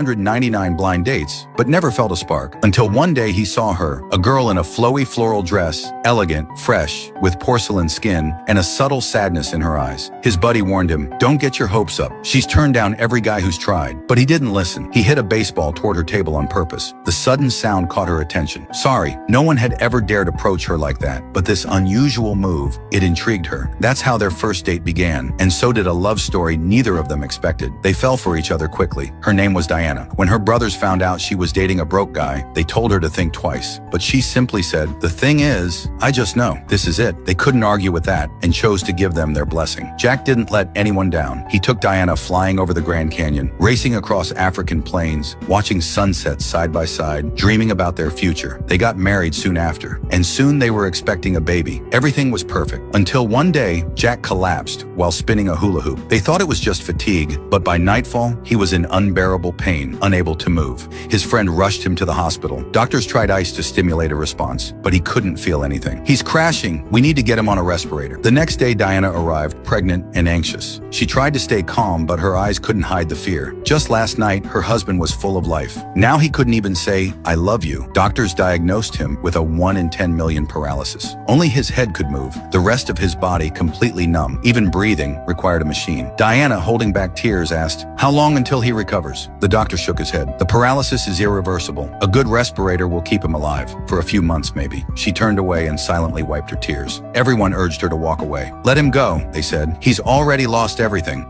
199 blind dates, but never felt a spark. Until one day he saw her, a girl in a flowy floral dress, elegant, fresh, with porcelain skin, and a subtle sadness in her eyes. His buddy warned him, "Don't get your hopes up. She's turned down every guy who's tried." But he didn't listen. He hit a baseball toward her table on purpose. The sudden sound caught her attention. Sorry, no one had ever dared approach her like that, but this unusual move, it intrigued her. That's how their first date began, and so did a love story neither of them expected. They fell for each other quickly. Her name was Diana. When her brothers found out she was dating a broke guy, they told her to think twice. But she simply said, "The thing is, I just know. This is it." They couldn't argue with that and chose to give them their blessing. Jack didn't let anyone down. He took Diana flying over the Grand Canyon, racing across African plains, watching sunsets side by side, dreaming about their future. They got married soon after, and soon they were expecting a baby. Everything was perfect. Until one day, Jack collapsed while spinning a hula hoop. They thought it was just fatigue, but by nightfall, he was in unbearable pain, unable to move. His friend rushed him to the hospital. Doctors tried ice to stimulate a response, but he couldn't feel anything. "He's crashing. We need to get him on a respirator." The next day, Diana arrived, pregnant and anxious. She tried to stay calm, but her eyes couldn't hide the fear. Just last night, her husband was full of life. Now he couldn't even say, "I love you." Doctors diagnosed him with a 1 in 10 million paralysis. Only his head could move, the rest of his body completely numb. Even breathing required a machine. Diana, holding back tears, asked, "How long until he recovers?" The doctor shook his head. "The paralysis is irreversible. A good respirator will keep him alive. For a few months, maybe." She turned away and silently wiped her tears. Everyone urged her to walk away. "Let him go," they said. "He's already lost everything."